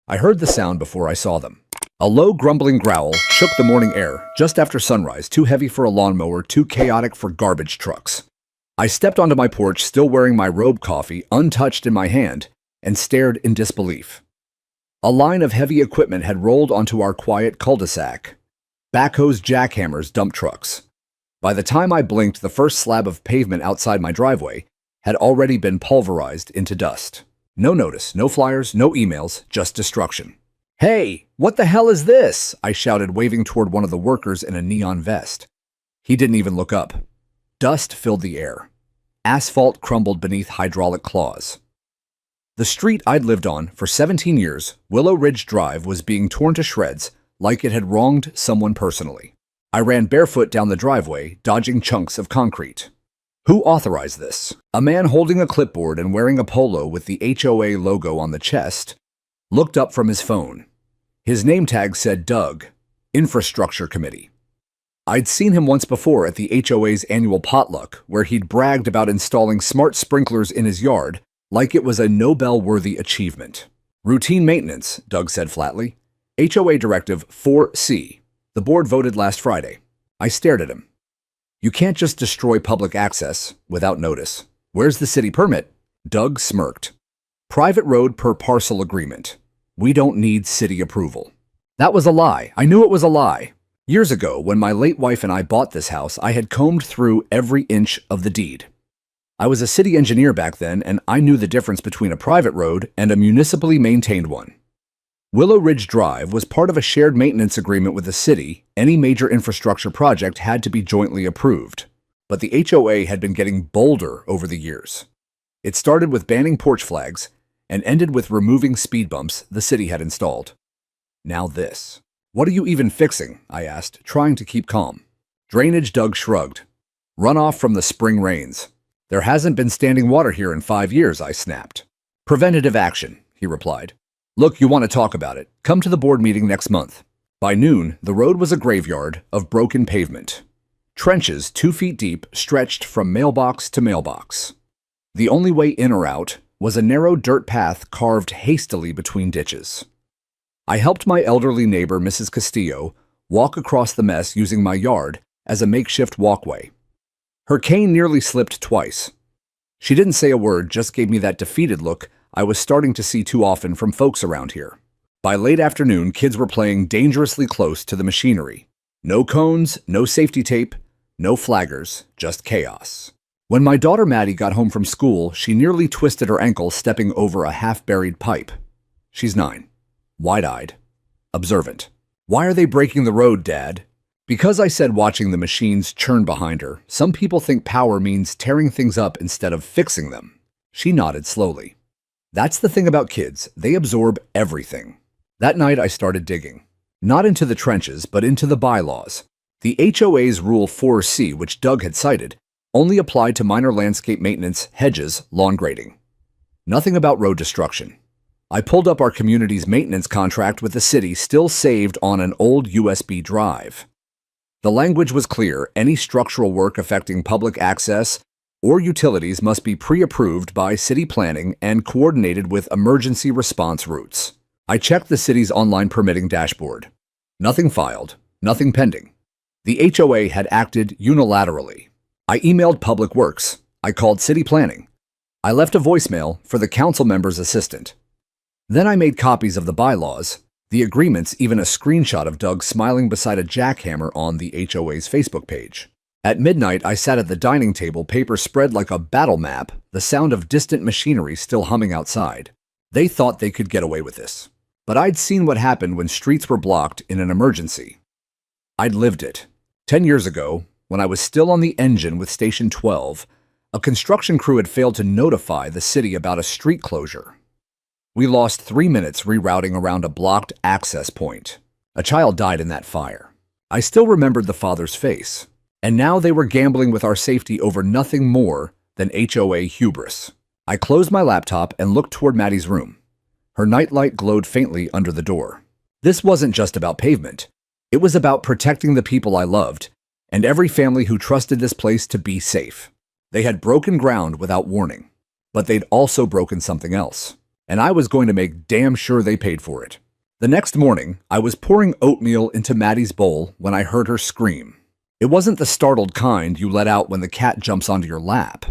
I heard the sound before I saw them. A low grumbling growl shook the morning air just after sunrise, too heavy for a lawnmower, too chaotic for garbage trucks. I stepped onto my porch, still wearing my robe coffee untouched in my hand, and stared in disbelief. A line of heavy equipment had rolled onto our quiet cul-de-sac. Backhoes, jackhammers, dump trucks. By the time I blinked, the first slab of pavement outside my driveway had already been pulverized into dust. No notice, no flyers, no emails, just destruction. "Hey, what the hell is this?" I shouted, waving toward one of the workers in a neon vest. He didn't even look up. Dust filled the air. Asphalt crumbled beneath hydraulic claws. The street I'd lived on for 17 years, Willow Ridge Drive, was being torn to shreds like it had wronged someone personally. I ran barefoot down the driveway, dodging chunks of concrete. Who authorized this? A man holding a clipboard and wearing a polo with the HOA logo on the chest looked up from his phone. His name tag said Doug, Infrastructure Committee. I'd seen him once before at the HOA's annual potluck, where he'd bragged about installing smart sprinklers in his yard like it was a Nobel-worthy achievement. "Routine maintenance," Doug said flatly. "HOA Directive 4C. The board voted last Friday." I stared at him. "You can't just destroy public access without notice. Where's the city permit?" Doug smirked. "Private road per parcel agreement. We don't need city approval." That was a lie. I knew it was a lie. Years ago, when my late wife and I bought this house, I had combed through every inch of the deed. I was a city engineer back then, and I knew the difference between a private road and a municipally maintained one. Willow Ridge Drive was part of a shared maintenance agreement with the city. Any major infrastructure project had to be jointly approved. But the HOA had been getting bolder over the years. It started with banning porch flags and ended with removing speed bumps the city had installed. Now this. "What are you even fixing?" I asked, trying to keep calm. "Drainage," Doug shrugged. "Runoff from the spring rains." "There hasn't been standing water here in 5 years," I snapped. "Preventative action," he replied. "Look, you want to talk about it. Come to the board meeting next month." By noon, the road was a graveyard of broken pavement. Trenches 2 feet deep stretched from mailbox to mailbox. The only way in or out was a narrow dirt path carved hastily between ditches. I helped my elderly neighbor, Mrs. Castillo, walk across the mess using my yard as a makeshift walkway. Her cane nearly slipped twice. She didn't say a word, just gave me that defeated look I was starting to see too often from folks around here. By late afternoon, kids were playing dangerously close to the machinery. No cones, no safety tape, no flaggers, just chaos. When my daughter Maddie got home from school, she nearly twisted her ankle stepping over a half-buried pipe. She's 9. Wide-eyed. Observant. "Why are they breaking the road, Dad?" Because I said watching the machines churn behind her, some people think power means tearing things up instead of fixing them. She nodded slowly. That's the thing about kids. They absorb everything. That night I started digging. Not into the trenches, but into the bylaws. The HOA's Rule 4C, which Doug had cited, only applied to minor landscape maintenance, hedges, lawn grading. Nothing about road destruction. I pulled up our community's maintenance contract with the city, still saved on an old USB drive. The language was clear. Any structural work affecting public access or utilities must be pre-approved by city planning and coordinated with emergency response routes. I checked the city's online permitting dashboard. Nothing filed, nothing pending. The HOA had acted unilaterally. I emailed Public Works. I called city planning. I left a voicemail for the council member's assistant. Then I made copies of the bylaws, the agreements, even a screenshot of Doug smiling beside a jackhammer on the HOA's Facebook page. At midnight, I sat at the dining table, paper spread like a battle map, the sound of distant machinery still humming outside. They thought they could get away with this. But I'd seen what happened when streets were blocked in an emergency. I'd lived it. 10 years ago, when I was still on the engine with Station 12, a construction crew had failed to notify the city about a street closure. We lost 3 minutes rerouting around a blocked access point. A child died in that fire. I still remembered the father's face. And now they were gambling with our safety over nothing more than HOA hubris. I closed my laptop and looked toward Maddie's room. Her nightlight glowed faintly under the door. This wasn't just about pavement. It was about protecting the people I loved and every family who trusted this place to be safe. They had broken ground without warning, but they'd also broken something else. and I was going to make damn sure they paid for it. The next morning, I was pouring oatmeal into Maddie's bowl when I heard her scream. It wasn't the startled kind you let out when the cat jumps onto your lap.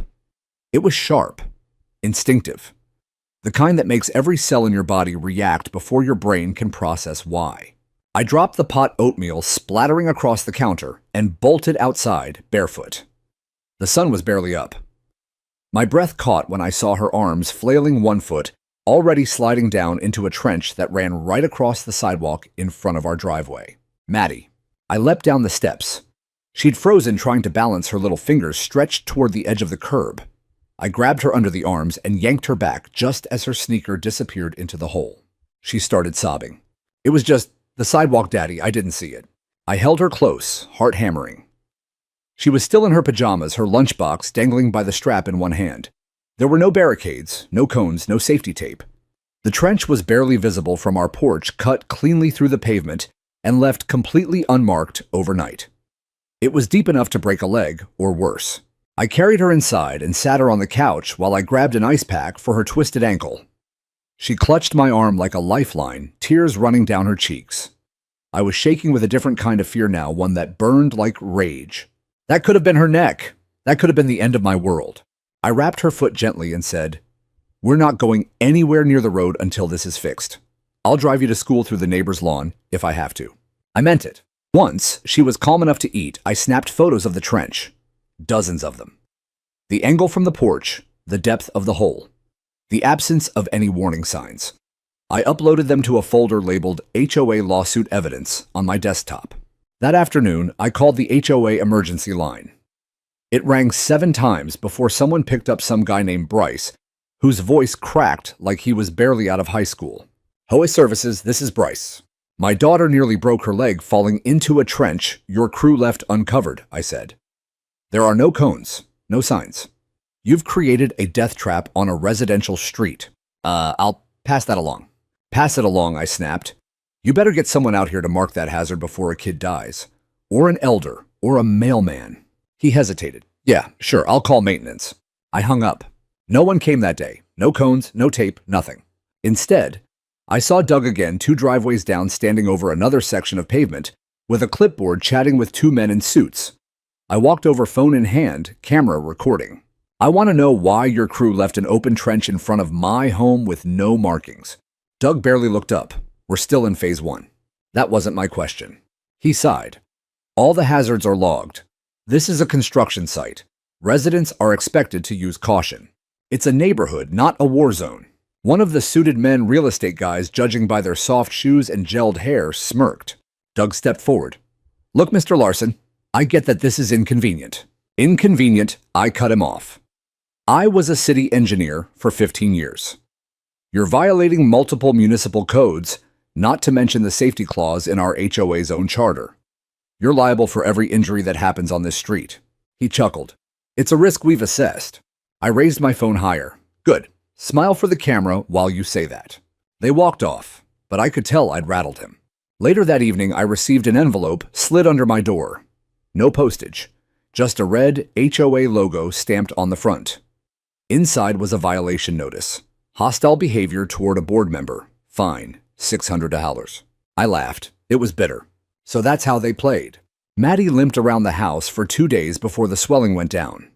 It was sharp, instinctive, the kind that makes every cell in your body react before your brain can process why. I dropped the pot oatmeal splattering across the counter and bolted outside barefoot. The sun was barely up. My breath caught when I saw her arms flailing one foot, already sliding down into a trench that ran right across the sidewalk in front of our driveway. Maddie. I leapt down the steps. She'd frozen trying to balance, her little fingers stretched toward the edge of the curb. I grabbed her under the arms and yanked her back just as her sneaker disappeared into the hole. She started sobbing. It was just the sidewalk, Daddy. I didn't see it. I held her close, heart hammering. She was still in her pajamas, her lunchbox dangling by the strap in one hand. There were no barricades, no cones, no safety tape. The trench was barely visible from our porch, cut cleanly through the pavement and left completely unmarked overnight. It was deep enough to break a leg, or worse. I carried her inside and sat her on the couch while I grabbed an ice pack for her twisted ankle. She clutched my arm like a lifeline, tears running down her cheeks. I was shaking with a different kind of fear now, one that burned like rage. That could have been her neck. That could have been the end of my world. I wrapped her foot gently and said, "We're not going anywhere near the road until this is fixed. I'll drive you to school through the neighbor's lawn if I have to." I meant it. Once she was calm enough to eat, I snapped photos of the trench. Dozens of them. The angle from the porch, the depth of the hole, the absence of any warning signs. I uploaded them to a folder labeled HOA Lawsuit Evidence on my desktop. That afternoon, I called the HOA emergency line. It rang 7 times before someone picked up some guy named Bryce, whose voice cracked like he was barely out of high school. "HOA Services, this is Bryce. My daughter nearly broke her leg falling into a trench your crew left uncovered," I said. "There are no cones, no signs. You've created a death trap on a residential street. I'll pass that along." "Pass it along," I snapped. "You better get someone out here to mark that hazard before a kid dies. Or an elder, or a mailman." He hesitated. "Yeah, sure, I'll call maintenance." I hung up. No one came that day. No cones, no tape, nothing. Instead, I saw Doug again 2 driveways down, standing over another section of pavement, with a clipboard chatting with 2 men in suits. I walked over, phone in hand, camera recording. "I want to know why your crew left an open trench in front of my home with no markings." Doug barely looked up. "We're still in phase 1. That wasn't my question." He sighed. "All the hazards are logged. This is a construction site. Residents are expected to use caution. It's a neighborhood, not a war zone." One of the suited men real estate guys, judging by their soft shoes and gelled hair, smirked. Doug stepped forward. "Look, Mr. Larson, I get that this is inconvenient." "Inconvenient," I cut him off. "I was a city engineer for 15 years. You're violating multiple municipal codes, not to mention the safety clause in our HOA's own charter. You're liable for every injury that happens on this street." He chuckled. "It's a risk we've assessed." I raised my phone higher. "Good. Smile for the camera while you say that." They walked off, but I could tell I'd rattled him. Later that evening, I received an envelope slid under my door. No postage, just a red HOA logo stamped on the front. Inside was a violation notice. Hostile behavior toward a board member. Fine, $600. I laughed. It was bitter. So that's how they played. Maddie limped around the house for 2 days before the swelling went down.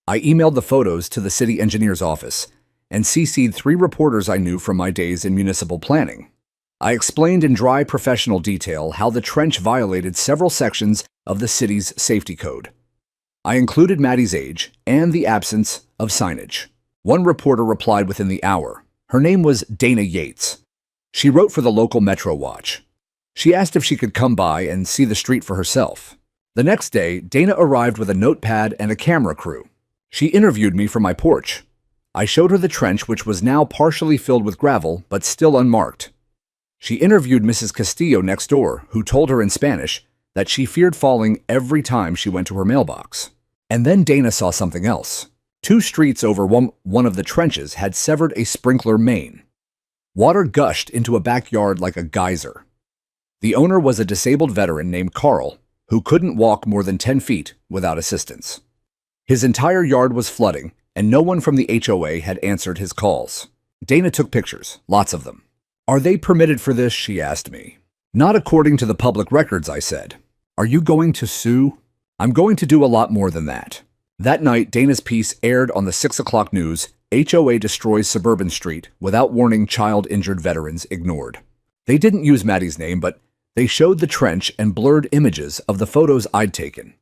I emailed the photos to the city engineer's office and CC'd 3 reporters I knew from my days in municipal planning. I explained in dry professional detail how the trench violated several sections of the city's safety code. I included Maddie's age and the absence of signage. One reporter replied within the hour. Her name was Dana Yates. She wrote for the local Metro Watch. She asked if she could come by and see the street for herself. The next day, Dana arrived with a notepad and a camera crew. She interviewed me from my porch. I showed her the trench, which was now partially filled with gravel, but still unmarked. She interviewed Mrs. Castillo next door, who told her in Spanish that she feared falling every time she went to her mailbox. And then Dana saw something else. 2 streets over one of the trenches had severed a sprinkler main. Water gushed into a backyard like a geyser. The owner was a disabled veteran named Carl, who couldn't walk more than 10 feet without assistance. His entire yard was flooding, and no one from the HOA had answered his calls. Dana took pictures, lots of them. Are they permitted for this? She asked me. Not according to the public records, I said. Are you going to sue? I'm going to do a lot more than that. That night, Dana's piece aired on the 6 o'clock news. HOA destroys suburban street without warning, child injured veterans ignored. They didn't use Maddie's name, but they showed the trench and blurred images of the photos I'd taken.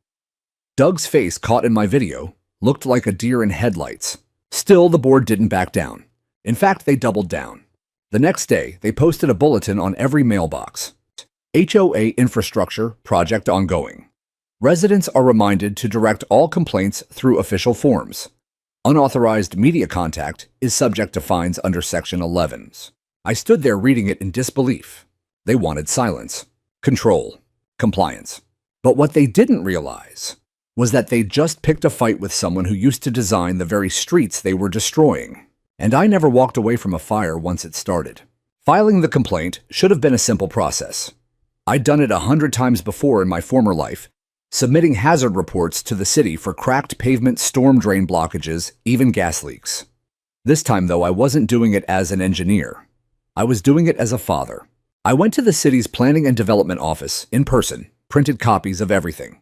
Doug's face, caught in my video, looked like a deer in headlights. Still, the board didn't back down. In fact, they doubled down. The next day, they posted a bulletin on every mailbox. HOA infrastructure project ongoing. Residents are reminded to direct all complaints through official forms. Unauthorized media contact is subject to fines under Section 11. I stood there reading it in disbelief. They wanted silence, control, compliance. But what they didn't realize was that they just picked a fight with someone who used to design the very streets they were destroying. And I never walked away from a fire once it started. Filing the complaint should have been a simple process. I'd done it 100 times before in my former life, submitting hazard reports to the city for cracked pavement, storm drain blockages, even gas leaks. This time, though, I wasn't doing it as an engineer. I was doing it as a father. I went to the city's planning and development office in person, printed copies of everything.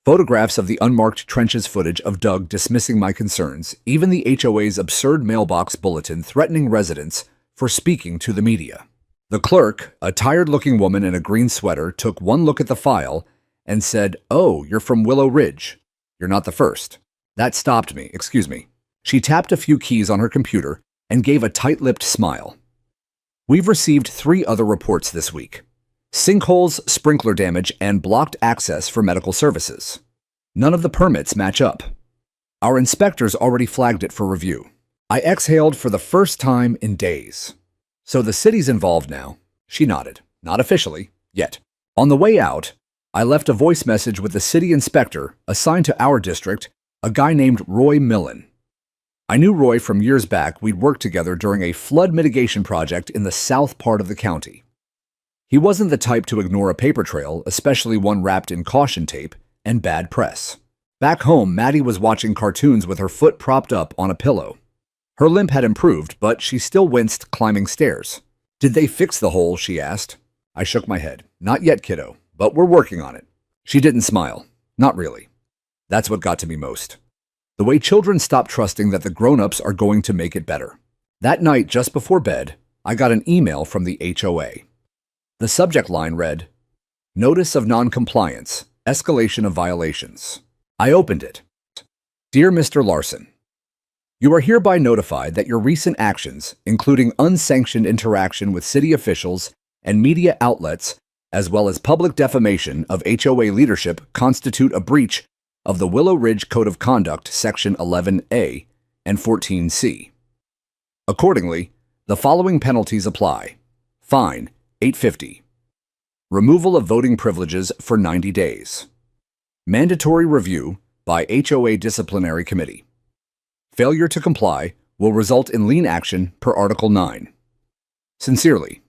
Photographs of the unmarked trenches, footage of Doug dismissing my concerns, even the HOA's absurd mailbox bulletin threatening residents for speaking to the media. The clerk, a tired-looking woman in a green sweater, took one look at the file and said, "Oh, you're from Willow Ridge. You're not the first." That stopped me. Excuse me. She tapped a few keys on her computer and gave a tight-lipped smile. We've received 3 other reports this week. Sinkholes, sprinkler damage, and blocked access for medical services. None of the permits match up. Our inspectors already flagged it for review. I exhaled for the first time in days. So the city's involved now. She nodded. Not officially, yet. On the way out, I left a voice message with the city inspector assigned to our district, a guy named Roy Millen. I knew Roy from years back. We'd worked together during a flood mitigation project in the south part of the county. He wasn't the type to ignore a paper trail, especially one wrapped in caution tape and bad press. Back home, Maddie was watching cartoons with her foot propped up on a pillow. Her limp had improved, but she still winced climbing stairs. "Did they fix the hole?" she asked. I shook my head. "Not yet, kiddo, but we're working on it." She didn't smile. Not really. That's what got to me most. The way children stop trusting that the grown-ups are going to make it better. That night, just before bed, I got an email from the HOA. The subject line read, "Notice of non-compliance, escalation of violations." I opened it. "Dear Mr. Larson, you are hereby notified that your recent actions, including unsanctioned interaction with city officials and media outlets, as well as public defamation of HOA leadership, constitute a breach of the Willow Ridge Code of Conduct, Section 11A and 14C. Accordingly, the following penalties apply. Fine, $850. Removal of voting privileges for 90 days. Mandatory review by HOA Disciplinary Committee. Failure to comply will result in lien action per Article 9. Sincerely,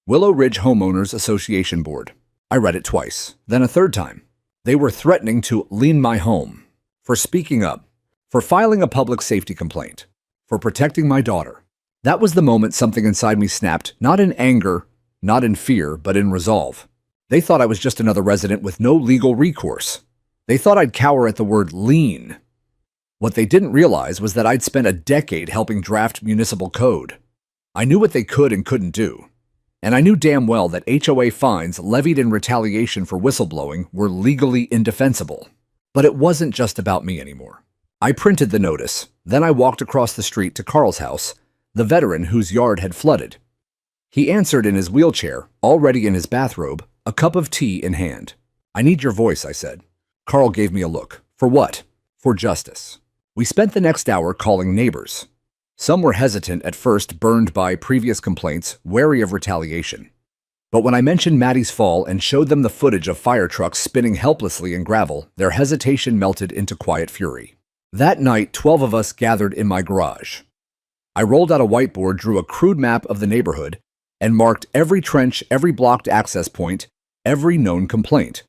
Willow Ridge Homeowners Association Board." I read it twice, then a third time. They were threatening to lien my home, for speaking up, for filing a public safety complaint, for protecting my daughter. That was the moment something inside me snapped, not in anger, not in fear, but in resolve. They thought I was just another resident with no legal recourse. They thought I'd cower at the word lien. What they didn't realize was that I'd spent a decade helping draft municipal code. I knew what they could and couldn't do. And I knew damn well that HOA fines levied in retaliation for whistleblowing were legally indefensible. But it wasn't just about me anymore. I printed the notice. Then I walked across the street to Carl's house, the veteran whose yard had flooded. He answered in his wheelchair, already in his bathrobe, a cup of tea in hand. "I need your voice," I said. Carl gave me a look. "For what?" "For justice." We spent the next hour calling neighbors. Some were hesitant at first, burned by previous complaints, wary of retaliation. But when I mentioned Maddie's fall and showed them the footage of fire trucks spinning helplessly in gravel, their hesitation melted into quiet fury. That night, 12 of us gathered in my garage. I rolled out a whiteboard, drew a crude map of the neighborhood, and marked every trench, every blocked access point, every known complaint.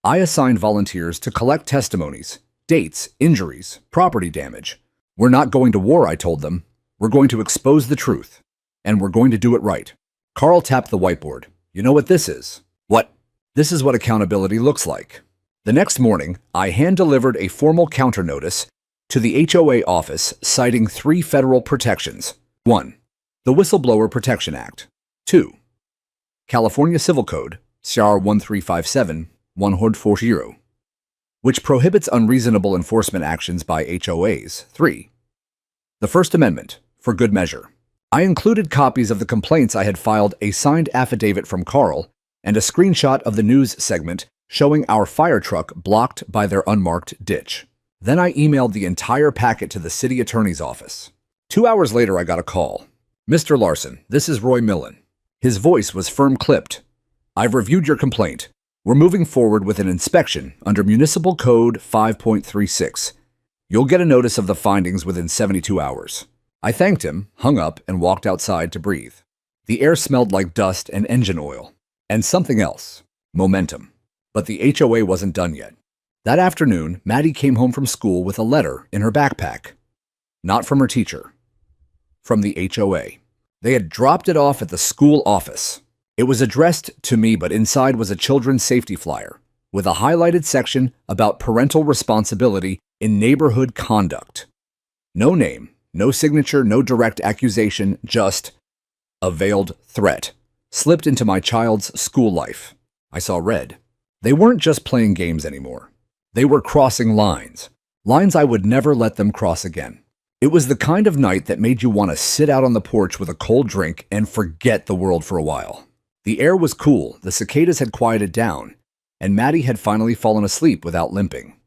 I assigned volunteers to collect testimonies, dates, injuries, property damage. "We're not going to war," I told them. We're going to expose the truth, and we're going to do it right. Carl tapped the whiteboard. You know what this is? What? This is what accountability looks like. The next morning, I hand-delivered a formal counter notice to the HOA office citing 3 federal protections. 1. The Whistleblower Protection Act. 2. California Civil Code, CR 1357, 140, which prohibits unreasonable enforcement actions by HOAs. 3. The First Amendment, for good measure. I included copies of the complaints I had filed, a signed affidavit from Carl, and a screenshot of the news segment showing our fire truck blocked by their unmarked ditch. Then I emailed the entire packet to the city attorney's office. 2 hours later, I got a call. Mr. Larson, this is Roy Millen. His voice was firm-clipped. I've reviewed your complaint. We're moving forward with an inspection under Municipal Code 5.36. You'll get a notice of the findings within 72 hours. I thanked him, hung up, and walked outside to breathe. The air smelled like dust and engine oil. And something else. Momentum. But the HOA wasn't done yet. That afternoon, Maddie came home from school with a letter in her backpack. Not from her teacher. From the HOA. They had dropped it off at the school office. It was addressed to me, but inside was a children's safety flyer with a highlighted section about parental responsibility in neighborhood conduct. No name, no signature, no direct accusation, just a veiled threat slipped into my child's school life. I saw red. They weren't just playing games anymore. They were crossing lines. Lines I would never let them cross again. It was the kind of night that made you want to sit out on the porch with a cold drink and forget the world for a while. The air was cool, the cicadas had quieted down, and Maddie had finally fallen asleep without limping.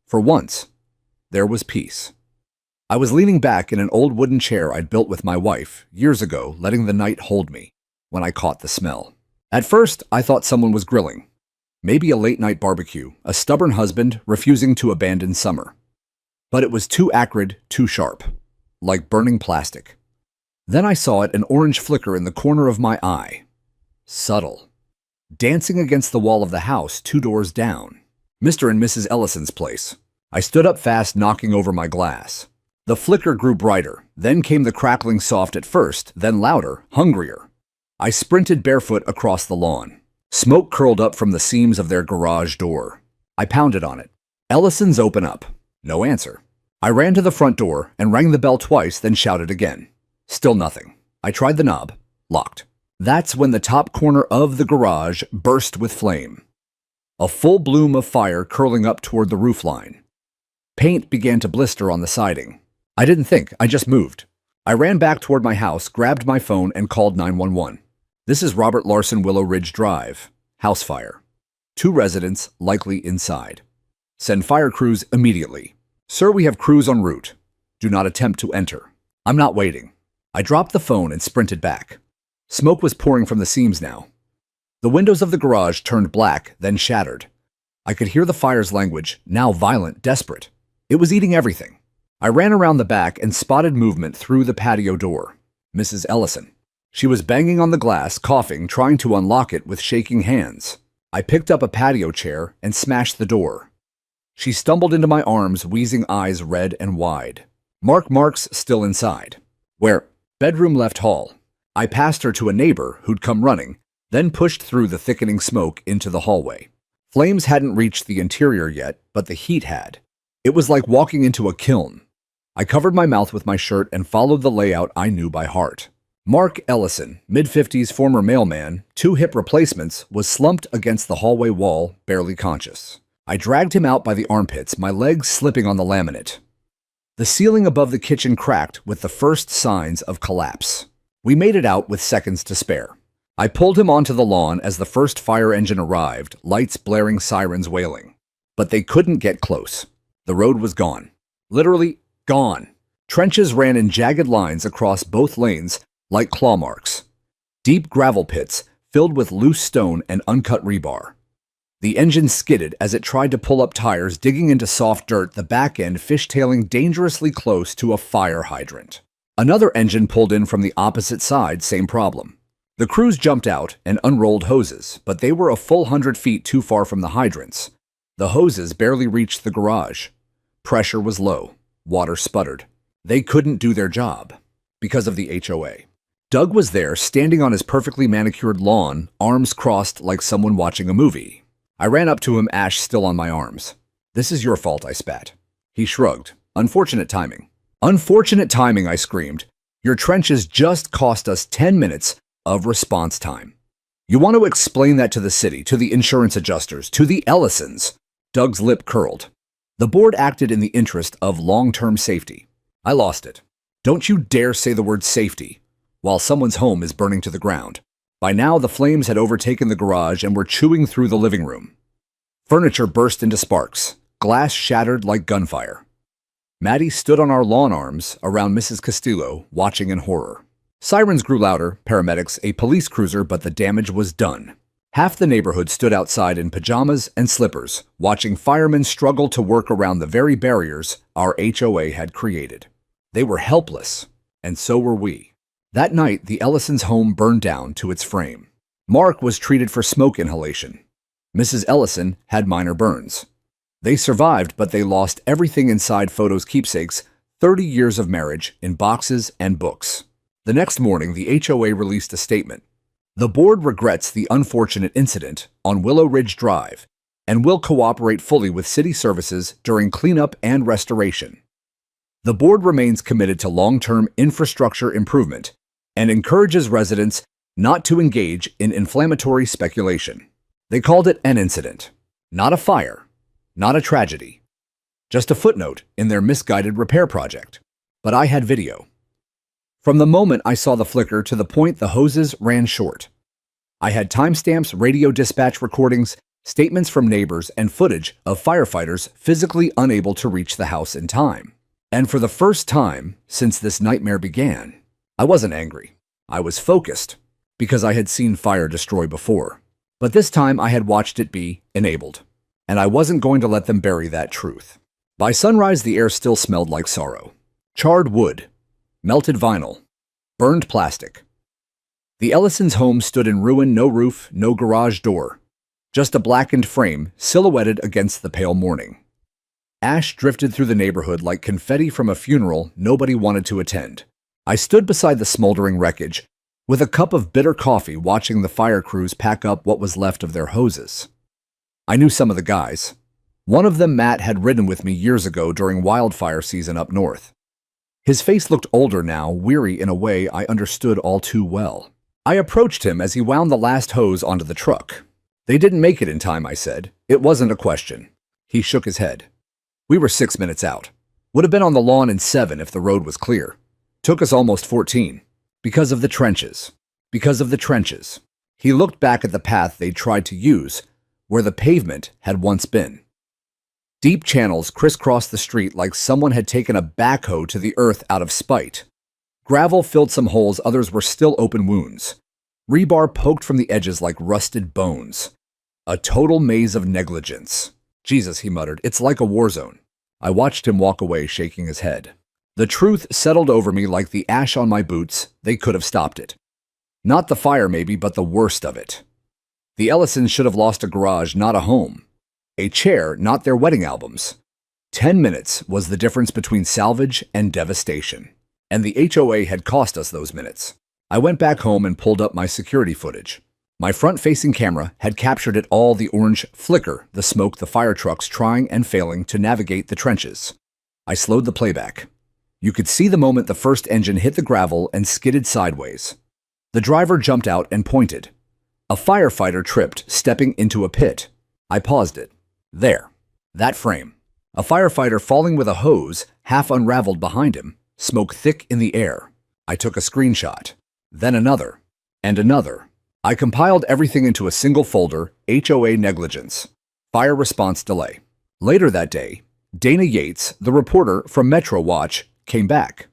For once, there was peace. I was leaning back in an old wooden chair I'd built with my wife years ago, letting the night hold me, when I caught the smell. At first, I thought someone was grilling. Maybe a late-night barbecue, a stubborn husband refusing to abandon summer. But it was too acrid, too sharp, like burning plastic. Then I saw it, an orange flicker in the corner of my eye. Subtle. Dancing against the wall of the house 2 doors down. Mr. and Mrs. Ellison's place. I stood up fast, knocking over my glass. The flicker grew brighter, then came the crackling, soft at first, then louder, hungrier. I sprinted barefoot across the lawn. Smoke curled up from the seams of their garage door. I pounded on it. Ellison's, open up. No answer. I ran to the front door and rang the bell twice, then shouted again. Still nothing. I tried the knob. Locked. That's when the top corner of the garage burst with flame. A full bloom of fire curling up toward the roofline. Paint began to blister on the siding. I didn't think, I just moved. I ran back toward my house, grabbed my phone, and called 911. This is Robert Larson, Willow Ridge Drive. House fire. 2 residents likely inside. Send fire crews immediately. Sir, we have crews en route. Do not attempt to enter. I'm not waiting. I dropped the phone and sprinted back. Smoke was pouring from the seams now. The windows of the garage turned black, then shattered. I could hear the fire's language, now violent, desperate. It was eating everything. I ran around the back and spotted movement through the patio door. Mrs. Ellison. She was banging on the glass, coughing, trying to unlock it with shaking hands. I picked up a patio chair and smashed the door. She stumbled into my arms, wheezing, eyes red and wide. Mark's still inside. Where? Bedroom, left hall. I passed her to a neighbor who'd come running, then pushed through the thickening smoke into the hallway. Flames hadn't reached the interior yet, but the heat had. It was like walking into a kiln. I covered my mouth with my shirt and followed the layout I knew by heart. Mark Ellison, mid-50s, former mailman, 2 hip replacements, was slumped against the hallway wall, barely conscious. I dragged him out by the armpits, my legs slipping on the laminate. The ceiling above the kitchen cracked with the first signs of collapse. We made it out with seconds to spare. I pulled him onto the lawn as the first fire engine arrived, lights blaring, sirens wailing. But they couldn't get close. The road was gone. Literally gone. Trenches ran in jagged lines across both lanes like claw marks. Deep gravel pits filled with loose stone and uncut rebar. The engine skidded as it tried to pull up tires, digging into soft dirt, the back end fishtailing dangerously close to a fire hydrant. Another engine pulled in from the opposite side, same problem. The crews jumped out and unrolled hoses, but they were a full 100 feet too far from the hydrants. The hoses barely reached the garage. Pressure was low. Water sputtered. They couldn't do their job. Because of the HOA. Doug was there, standing on his perfectly manicured lawn, arms crossed like someone watching a movie. I ran up to him, ash still on my arms. "This is your fault," I spat. He shrugged. "Unfortunate timing." "Unfortunate timing," I screamed. "Your trenches just cost us 10 minutes of response time. You want to explain that to the city, to the insurance adjusters, to the Ellisons?" Doug's lip curled. "The board acted in the interest of long-term safety." I lost it. "Don't you dare say the word safety while someone's home is burning to the ground." By now, the flames had overtaken the garage and were chewing through the living room. Furniture burst into sparks. Glass shattered like gunfire. Maddie stood on our lawn arms around Mrs. Castillo, watching in horror. Sirens grew louder, paramedics, a police cruiser, but the damage was done. Half the neighborhood stood outside in pajamas and slippers, watching firemen struggle to work around the very barriers our HOA had created. They were helpless, and so were we. That night, the Ellisons' home burned down to its frame. Mark was treated for smoke inhalation. Mrs. Ellison had minor burns. They survived, but they lost everything inside Photo's keepsakes, 30 years of marriage, in boxes and books. The next morning, the HOA released a statement. "The board regrets the unfortunate incident on Willow Ridge Drive and will cooperate fully with city services during cleanup and restoration. The board remains committed to long-term infrastructure improvement and encourages residents not to engage in inflammatory speculation." They called it an incident, not a fire, not a tragedy, just a footnote in their misguided repair project. But I had video. From the moment I saw the flicker to the point the hoses ran short. I had timestamps, radio dispatch recordings, statements from neighbors, and footage of firefighters physically unable to reach the house in time. And for the first time since this nightmare began, I wasn't angry. I was focused, because I had seen fire destroy before. But this time I had watched it be enabled, and I wasn't going to let them bury that truth. By sunrise, the air still smelled like sorrow. Charred wood, melted vinyl, burned plastic. The Ellisons' home stood in ruin, no roof, no garage door, just a blackened frame silhouetted against the pale morning. Ash drifted through the neighborhood like confetti from a funeral nobody wanted to attend. I stood beside the smoldering wreckage, with a cup of bitter coffee, watching the fire crews pack up what was left of their hoses. I knew some of the guys. One of them, Matt, had ridden with me years ago during wildfire season up north. His face looked older now, weary in a way I understood all too well. I approached him as he wound the last hose onto the truck. "They didn't make it in time," I said. "It wasn't a question." He shook his head. "We were 6 minutes out. Would have been on the lawn in 7 if the road was clear. Took us almost 14. Because of the trenches. Because of the trenches." He looked back at the path they'd tried to use, where the pavement had once been. Deep channels crisscrossed the street like someone had taken a backhoe to the earth out of spite. Gravel filled some holes, others were still open wounds. Rebar poked from the edges like rusted bones. A total maze of negligence. "Jesus," he muttered, "it's like a war zone." I watched him walk away, shaking his head. The truth settled over me like the ash on my boots. They could have stopped it. Not the fire maybe, but the worst of it. The Ellisons should have lost a garage, not a home. A chair, not their wedding albums. 10 minutes was the difference between salvage and devastation. And the HOA had cost us those minutes. I went back home and pulled up my security footage. My front-facing camera had captured it all, the orange flicker, the smoke, the fire trucks trying and failing to navigate the trenches. I slowed the playback. You could see the moment the first engine hit the gravel and skidded sideways. The driver jumped out and pointed. A firefighter tripped, stepping into a pit. I paused it. There. That frame. A firefighter falling with a hose, half unraveled behind him, smoke thick in the air. I took a screenshot. Then another. And another. I compiled everything into a single folder, HOA negligence. Fire response delay. Later that day, Dana Yates, the reporter from Metro Watch, came back.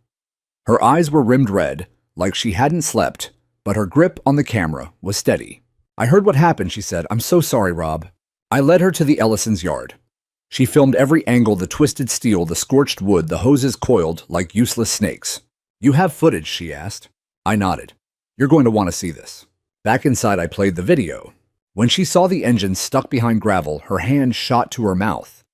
Her eyes were rimmed red, like she hadn't slept, but her grip on the camera was steady. "I heard what happened," she said. "I'm so sorry, Rob." I led her to the Ellisons' yard. She filmed every angle, the twisted steel, the scorched wood, the hoses coiled like useless snakes. "You have footage?" she asked. I nodded. "You're going to want to see this." Back inside, I played the video. When she saw the engine stuck behind gravel, her hand shot to her mouth.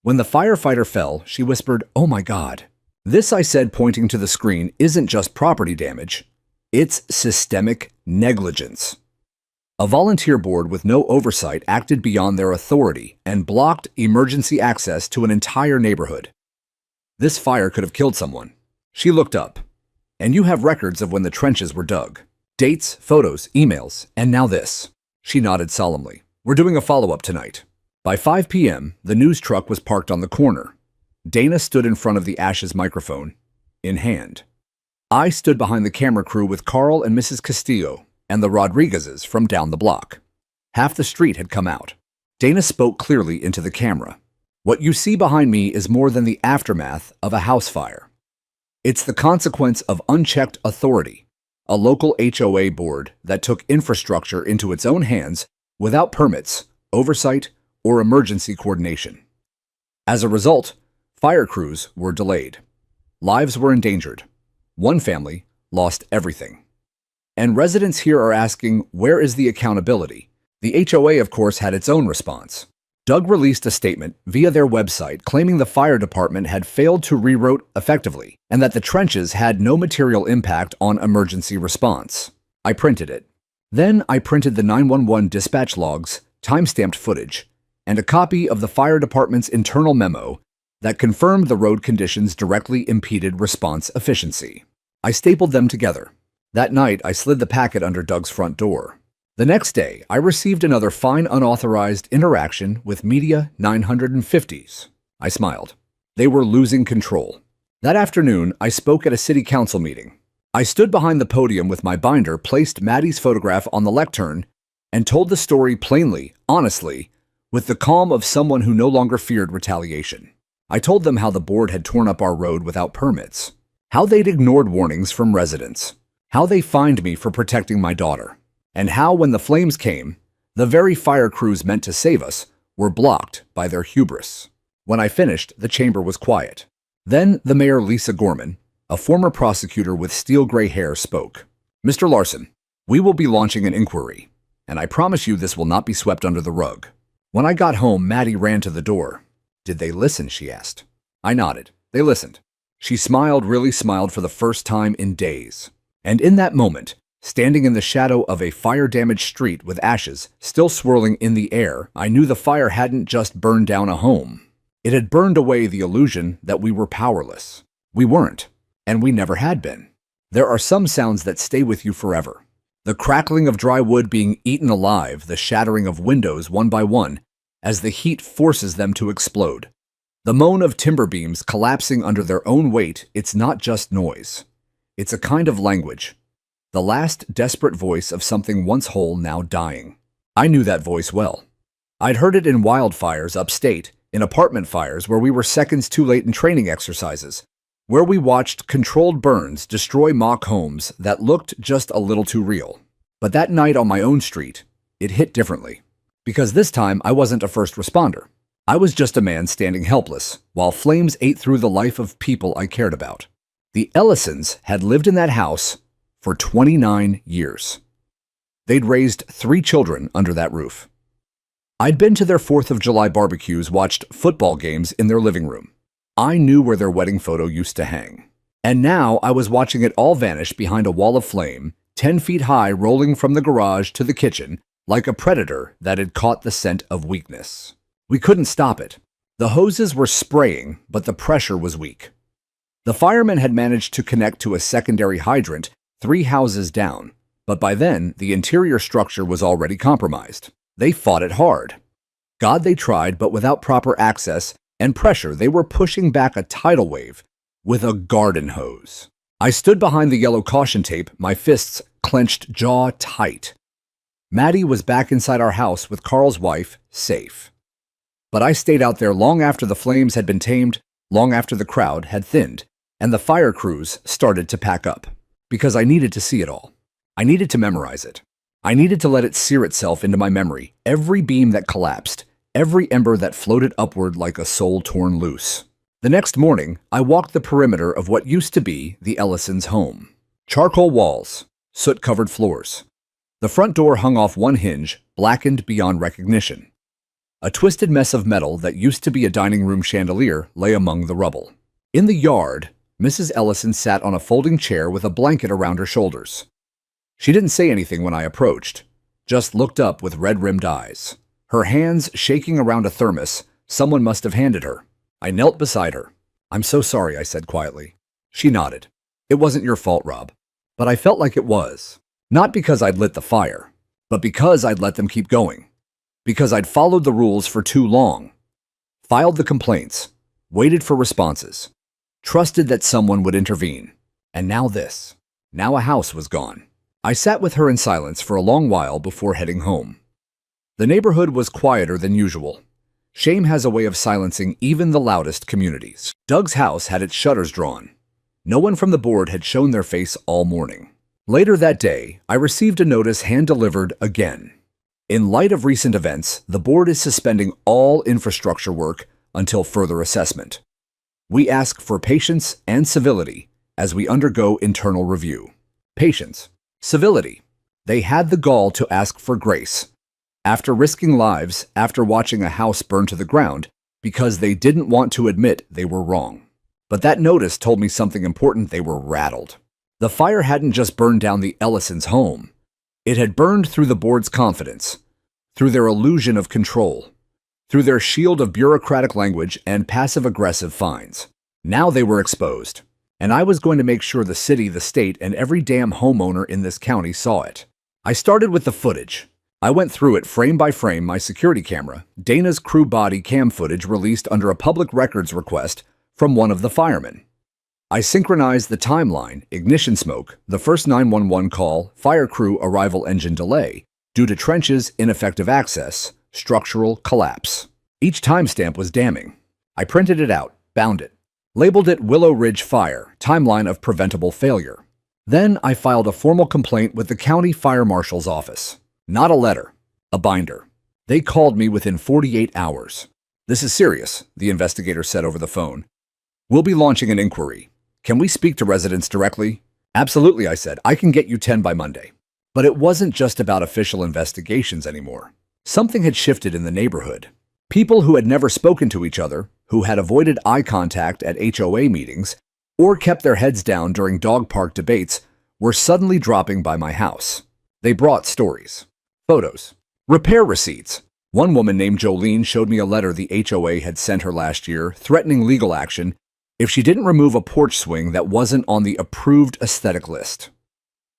When the firefighter fell, she whispered, "Oh my God." This, I said, pointing to the screen, isn't just property damage. It's systemic negligence. A volunteer board with no oversight acted beyond their authority and blocked emergency access to an entire neighborhood. This fire could have killed someone. She looked up. And you have records of when the trenches were dug. Dates, photos, emails, and now this. She nodded solemnly. We're doing a follow-up tonight. By 5 p.m., the news truck was parked on the corner. Dana stood in front of the Ashes microphone, in hand. I stood behind the camera crew with Carl and Mrs. Castillo and the Rodriguezes from down the block. Half the street had come out. Dana spoke clearly into the camera. What you see behind me is more than the aftermath of a house fire. It's the consequence of unchecked authority, a local HOA board that took infrastructure into its own hands without permits, oversight, or emergency coordination. As a result, fire crews were delayed. Lives were endangered. One family lost everything. And residents here are asking, where is the accountability? The HOA, of course, had its own response. Doug released a statement via their website claiming the fire department had failed to reroute effectively and that the trenches had no material impact on emergency response. I printed it. Then I printed the 911 dispatch logs, timestamped footage, and a copy of the fire department's internal memo that confirmed the road conditions directly impeded response efficiency. I stapled them together. That night, I slid the packet under Doug's front door. The next day, I received another fine unauthorized interaction with Media 950s. I smiled. They were losing control. That afternoon, I spoke at a city council meeting. I stood behind the podium with my binder, placed Maddie's photograph on the lectern, and told the story plainly, honestly, with the calm of someone who no longer feared retaliation. I told them how the board had torn up our road without permits, how they'd ignored warnings from residents, how they fined me for protecting my daughter, and how, when the flames came, the very fire crews meant to save us were blocked by their hubris. When I finished, the chamber was quiet. Then the mayor, Lisa Gorman, a former prosecutor with steel-gray hair, spoke. Mr. Larson, we will be launching an inquiry, and I promise you this will not be swept under the rug. When I got home, Maddie ran to the door. Did they listen? She asked. I nodded. They listened. She smiled, really smiled for the first time in days. And in that moment, standing in the shadow of a fire-damaged street with ashes still swirling in the air, I knew the fire hadn't just burned down a home. It had burned away the illusion that we were powerless. We weren't, and we never had been. There are some sounds that stay with you forever. The crackling of dry wood being eaten alive, the shattering of windows one by one, as the heat forces them to explode. The moan of timber beams collapsing under their own weight, it's not just noise. It's a kind of language. The last desperate voice of something once whole, now dying. I knew that voice well. I'd heard it in wildfires upstate, in apartment fires where we were seconds too late in training exercises, where we watched controlled burns destroy mock homes that looked just a little too real. But that night on my own street, it hit differently. Because this time I wasn't a first responder. I was just a man standing helpless, while flames ate through the life of people I cared about. The Ellisons had lived in that house for 29 years. They'd raised 3 children under that roof. I'd been to their 4th of July barbecues, watched football games in their living room. I knew where their wedding photo used to hang. And now I was watching it all vanish behind a wall of flame, 10 feet high, rolling from the garage to the kitchen, like a predator that had caught the scent of weakness. We couldn't stop it. The hoses were spraying, but the pressure was weak. The firemen had managed to connect to a secondary hydrant 3 houses down, but by then, the interior structure was already compromised. They fought it hard. God, they tried, but without proper access and pressure, they were pushing back a tidal wave with a garden hose. I stood behind the yellow caution tape, my fists clenched jaw tight. Maddie was back inside our house with Carl's wife, safe. But I stayed out there long after the flames had been tamed, long after the crowd had thinned, and the fire crews started to pack up. Because I needed to see it all. I needed to memorize it. I needed to let it sear itself into my memory, every beam that collapsed, every ember that floated upward like a soul torn loose. The next morning, I walked the perimeter of what used to be the Ellisons' home. Charcoal walls, soot-covered floors. The front door hung off one hinge, blackened beyond recognition. A twisted mess of metal that used to be a dining room chandelier lay among the rubble. In the yard, Mrs. Ellison sat on a folding chair with a blanket around her shoulders. She didn't say anything when I approached, just looked up with red-rimmed eyes. Her hands shaking around a thermos someone must have handed her. I knelt beside her. "I'm so sorry," I said quietly. She nodded. "It wasn't your fault, Rob." But I felt like it was. Not because I'd lit the fire, but because I'd let them keep going. Because I'd followed the rules for too long. Filed the complaints, waited for responses, trusted that someone would intervene. And now this. Now a house was gone. I sat with her in silence for a long while before heading home. The neighborhood was quieter than usual. Shame has a way of silencing even the loudest communities. Doug's house had its shutters drawn. No one from the board had shown their face all morning. Later that day, I received a notice hand-delivered again. In light of recent events, the board is suspending all infrastructure work until further assessment. We ask for patience and civility as we undergo internal review. Patience. Civility. They had the gall to ask for grace. After risking lives, after watching a house burn to the ground, because they didn't want to admit they were wrong. But that notice told me something important. They were rattled. The fire hadn't just burned down the Ellisons' home. It had burned through the board's confidence, through their illusion of control, through their shield of bureaucratic language and passive-aggressive fines. Now they were exposed, and I was going to make sure the city, the state, and every damn homeowner in this county saw it. I started with the footage. I went through it frame by frame, my security camera, Dana's crew body cam footage released under a public records request from one of the firemen. I synchronized the timeline, ignition smoke, the first 911 call, fire crew arrival engine delay, due to trenches, ineffective access, structural collapse. Each timestamp was damning. I printed it out, bound it, labeled it Willow Ridge Fire, timeline of preventable failure. Then I filed a formal complaint with the county fire marshal's office. Not a letter, a binder. They called me within 48 hours. "This is serious," the investigator said over the phone. "We'll be launching an inquiry. Can we speak to residents directly?" "Absolutely," I said. "I can get you 10 by Monday." But it wasn't just about official investigations anymore. Something had shifted in the neighborhood. People who had never spoken to each other, who had avoided eye contact at HOA meetings, or kept their heads down during dog park debates, were suddenly dropping by my house. They brought stories, photos, repair receipts. One woman named Jolene showed me a letter the HOA had sent her last year, threatening legal action if she didn't remove a porch swing that wasn't on the approved aesthetic list.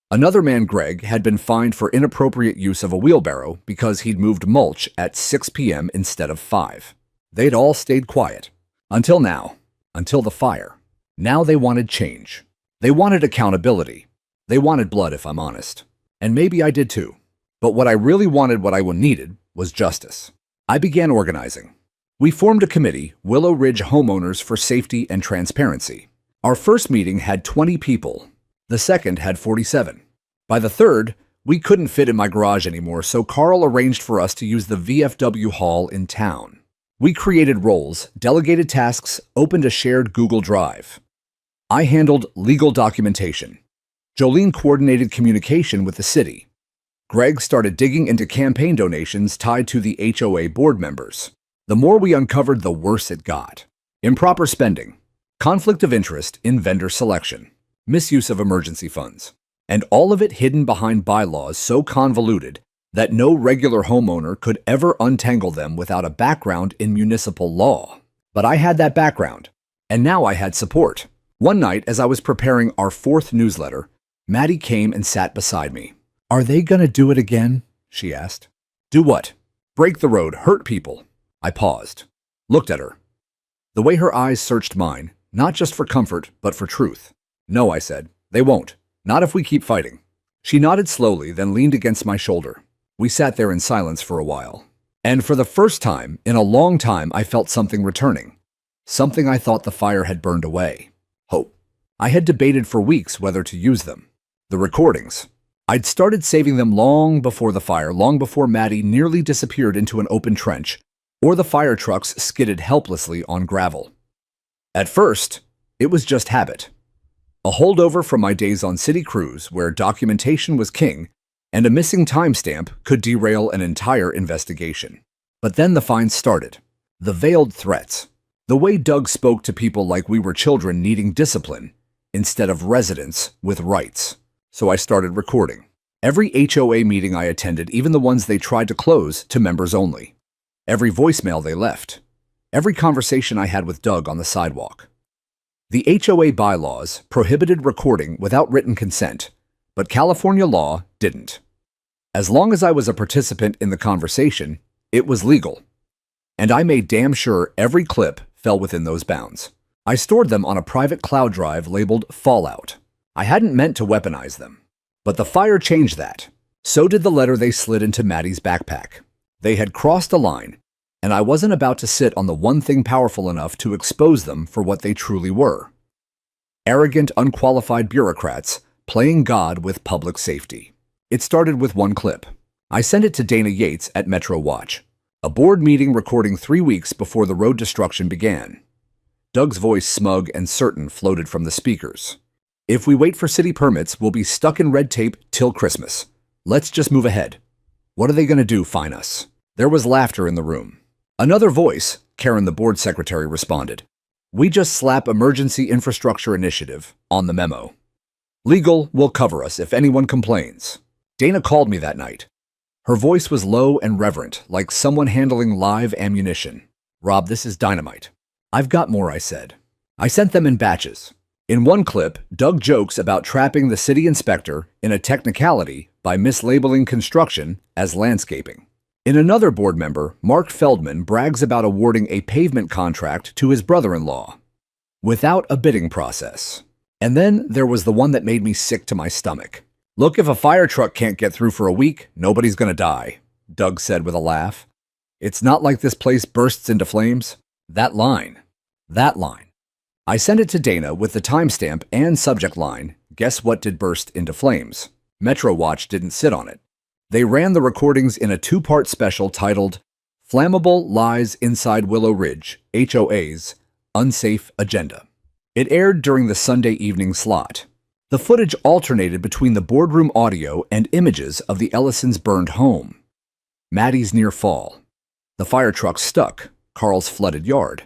Another man, Greg, had been fined for inappropriate use of a wheelbarrow because he'd moved mulch at 6 p.m. instead of 5. They'd all stayed quiet. Until now. Until the fire. Now they wanted change. They wanted accountability. They wanted blood, if I'm honest. And maybe I did too. But what I really wanted, what I needed, was justice. I began organizing. We formed a committee, Willow Ridge Homeowners for Safety and Transparency. Our first meeting had 20 people. The second had 47. By the third, we couldn't fit in my garage anymore, so Carl arranged for us to use the VFW hall in town. We created roles, delegated tasks, opened a shared Google Drive. I handled legal documentation. Jolene coordinated communication with the city. Greg started digging into campaign donations tied to the HOA board members. The more we uncovered, the worse it got. Improper spending, conflict of interest in vendor selection, misuse of emergency funds, and all of it hidden behind bylaws so convoluted that no regular homeowner could ever untangle them without a background in municipal law. But I had that background, and now I had support. One night, as I was preparing our 4th newsletter, Maddie came and sat beside me. "Are they gonna do it again?" she asked. "Do what?" "Break the road, hurt people." I paused, looked at her. The way her eyes searched mine, not just for comfort, but for truth. "No," I said, "they won't. Not if we keep fighting." She nodded slowly, then leaned against my shoulder. We sat there in silence for a while. And for the first time in a long time, I felt something returning. Something I thought the fire had burned away. Hope. I had debated for weeks whether to use them. The recordings. I'd started saving them long before the fire, long before Maddie nearly disappeared into an open trench, or the fire trucks skidded helplessly on gravel. At first, it was just habit. A holdover from my days on city crews where documentation was king and a missing timestamp could derail an entire investigation. But then the fines started. The veiled threats. The way Doug spoke to people like we were children needing discipline instead of residents with rights. So I started recording. Every HOA meeting I attended, even the ones they tried to close to members only. Every voicemail they left. Every conversation I had with Doug on the sidewalk. The HOA bylaws prohibited recording without written consent, but California law didn't. As long as I was a participant in the conversation, it was legal. And I made damn sure every clip fell within those bounds. I stored them on a private cloud drive labeled Fallout. I hadn't meant to weaponize them. But the fire changed that. So did the letter they slid into Maddie's backpack. They had crossed a line, and I wasn't about to sit on the one thing powerful enough to expose them for what they truly were. Arrogant, unqualified bureaucrats playing God with public safety. It started with one clip. I sent it to Dana Yates at Metro Watch. A board meeting recording 3 weeks before the road destruction began. Doug's voice, smug and certain, floated from the speakers. If we wait for city permits, we'll be stuck in red tape till Christmas. Let's just move ahead. What are they going to do, fine us? There was laughter in the room. Another voice, Karen the board secretary, responded. We just slap Emergency Infrastructure Initiative on the memo. Legal will cover us if anyone complains. Dana called me that night. Her voice was low and reverent, like someone handling live ammunition. Rob, this is dynamite. I've got more, I said. I sent them in batches. In one clip, Doug jokes about trapping the city inspector in a technicality by mislabeling construction as landscaping. In another board member, Mark Feldman brags about awarding a pavement contract to his brother-in-law without a bidding process. And then there was the one that made me sick to my stomach. Look, if a fire truck can't get through for a week, nobody's gonna die, Doug said with a laugh. It's not like this place bursts into flames. That line. I sent it to Dana with the timestamp and subject line, guess what did burst into flames? Metro Watch didn't sit on it. They ran the recordings in a 2-part special titled Flammable Lies Inside Willow Ridge, HOA's Unsafe Agenda. It aired during the Sunday evening slot. The footage alternated between the boardroom audio and images of the Ellisons' burned home, Maddie's near fall, the fire truck stuck, Carl's flooded yard,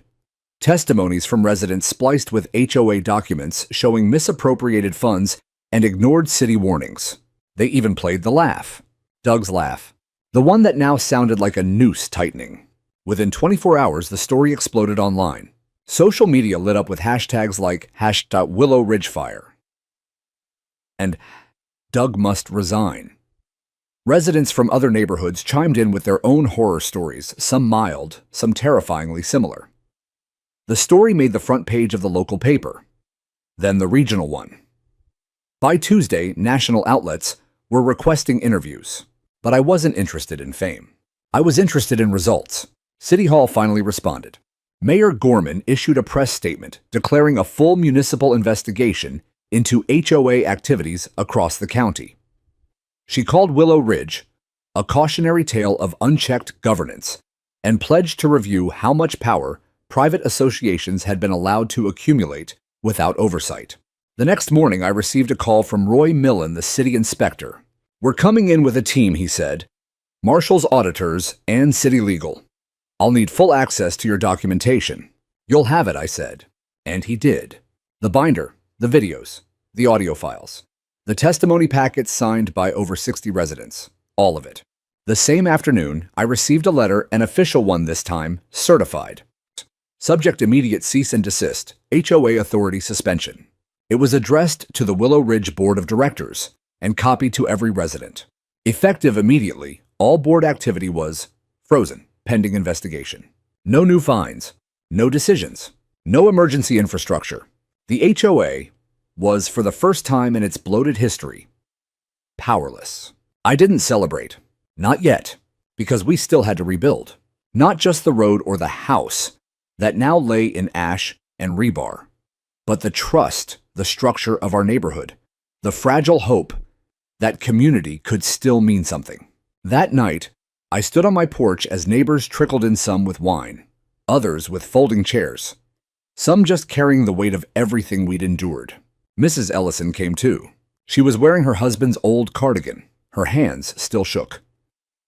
testimonies from residents spliced with HOA documents showing misappropriated funds and ignored city warnings. They even played the laugh, Doug's laugh, the one that now sounded like a noose tightening. Within 24 hours, the story exploded online. Social media lit up with hashtags like #WillowRidgeFire and Doug must resign. Residents from other neighborhoods chimed in with their own horror stories, some mild, some terrifyingly similar. The story made the front page of the local paper, then the regional one. By Tuesday, national outlets were requesting interviews, but I wasn't interested in fame. I was interested in results. City Hall finally responded. Mayor Gorman issued a press statement declaring a full municipal investigation into HOA activities across the county. She called Willow Ridge a cautionary tale of unchecked governance and pledged to review how much power private associations had been allowed to accumulate without oversight. The next morning, I received a call from Roy Millen, the city inspector. We're coming in with a team, he said. Marshals, auditors, and city legal. I'll need full access to your documentation. You'll have it, I said. And he did. The binder, the videos, the audio files, the testimony packets signed by over 60 residents, all of it. The same afternoon, I received a letter, an official one this time, certified. Subject immediate cease and desist, HOA authority suspension. It was addressed to the Willow Ridge Board of Directors and copied to every resident. Effective immediately, all board activity was frozen, pending investigation. No new fines, no decisions, no emergency infrastructure. The HOA was, for the first time in its bloated history, powerless. I didn't celebrate. Not yet, because we still had to rebuild. Not just the road or the house that now lay in ash and rebar, but the trust, the structure of our neighborhood, the fragile hope that community could still mean something. That night, I stood on my porch as neighbors trickled in, some with wine, others with folding chairs, some just carrying the weight of everything we'd endured. Mrs. Ellison came too. She was wearing her husband's old cardigan. Her hands still shook.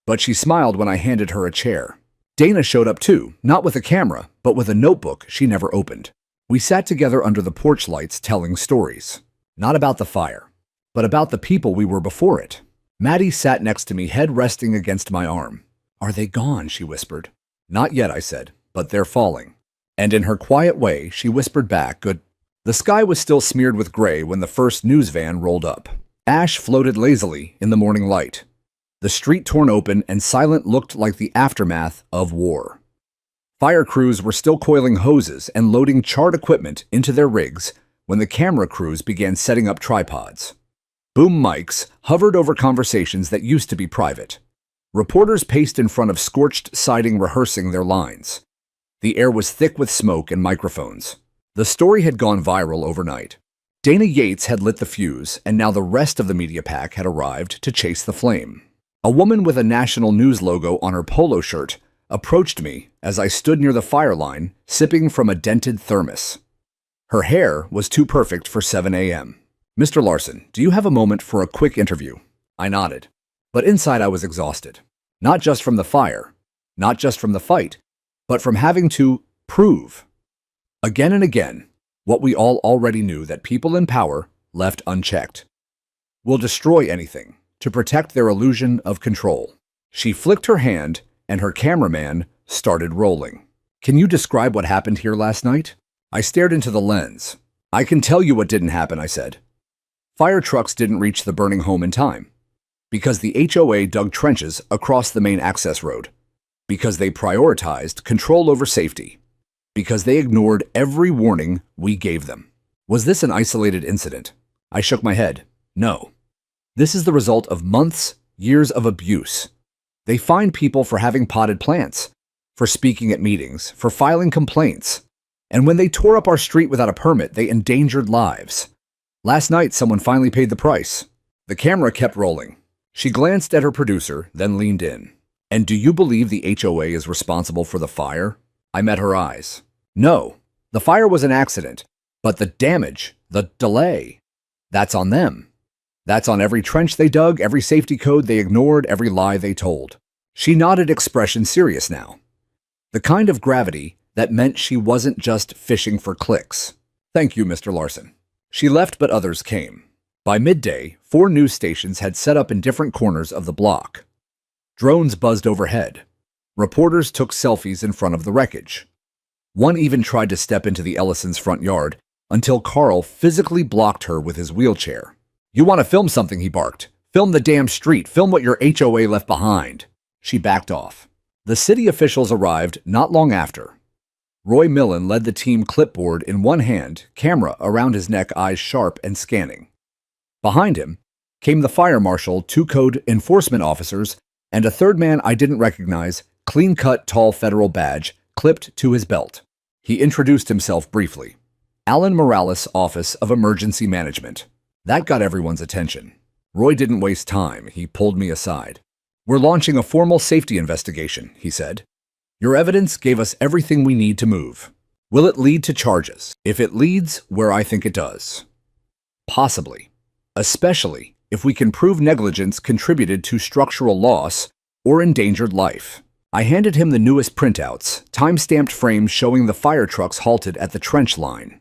But she smiled when I handed her a chair. Dana showed up too, not with a camera, but with a notebook she never opened. We sat together under the porch lights telling stories. Not about the fire, but about the people we were before it. Maddie sat next to me, head resting against my arm. "Are they gone?" she whispered. "Not yet," I said, "but they're falling." And in her quiet way, she whispered back, "Good." The sky was still smeared with gray when the first news van rolled up. Ash floated lazily in the morning light. The street torn open and silent looked like the aftermath of war. Fire crews were still coiling hoses and loading charred equipment into their rigs when the camera crews began setting up tripods. Boom mics hovered over conversations that used to be private. Reporters paced in front of scorched siding rehearsing their lines. The air was thick with smoke and microphones. The story had gone viral overnight. Dana Yates had lit the fuse, and now the rest of the media pack had arrived to chase the flame. A woman with a national news logo on her polo shirt approached me as I stood near the fire line, sipping from a dented thermos. Her hair was too perfect for 7 a.m. "Mr. Larson, do you have a moment for a quick interview?" I nodded. But inside I was exhausted. Not just from the fire, not just from the fight, but from having to prove, again and again, what we all already knew that people in power left unchecked. Will destroy anything to protect their illusion of control. She flicked her hand, and her cameraman started rolling. "Can you describe what happened here last night?" I stared into the lens. "I can tell you what didn't happen," I said. Fire trucks didn't reach the burning home in time. Because the HOA dug trenches across the main access road. Because they prioritized control over safety. Because they ignored every warning we gave them. Was this an isolated incident? I shook my head. No. This is the result of months, years of abuse. They fined people for having potted plants, for speaking at meetings, for filing complaints. And when they tore up our street without a permit, they endangered lives. Last night, someone finally paid the price. The camera kept rolling. She glanced at her producer, then leaned in. "And do you believe the HOA is responsible for the fire?" I met her eyes. "No, the fire was an accident, but the damage, the delay, that's on them. That's on every trench they dug, every safety code they ignored, every lie they told." She nodded, expression serious now. The kind of gravity that meant she wasn't just fishing for clicks. "Thank you, Mr. Larson." She left, but others came. By midday, 4 news stations had set up in different corners of the block. Drones buzzed overhead. Reporters took selfies in front of the wreckage. One even tried to step into the Ellisons' front yard until Carl physically blocked her with his wheelchair. "You want to film something," he barked. "Film the damn street. Film what your HOA left behind." She backed off. The city officials arrived not long after. Roy Millen led the team, clipboard in one hand, camera around his neck, eyes sharp and scanning. Behind him came the fire marshal, 2 code enforcement officers, and a third man I didn't recognize, clean-cut, tall federal badge clipped to his belt. He introduced himself briefly. "Alan Morales, Office of Emergency Management." That got everyone's attention. Roy didn't waste time. He pulled me aside. "We're launching a formal safety investigation," he said. "Your evidence gave us everything we need to move. Will it lead to charges? If it leads where I think it does. Possibly. Especially if we can prove negligence contributed to structural loss or endangered life." I handed him the newest printouts, time-stamped frames showing the fire trucks halted at the trench line.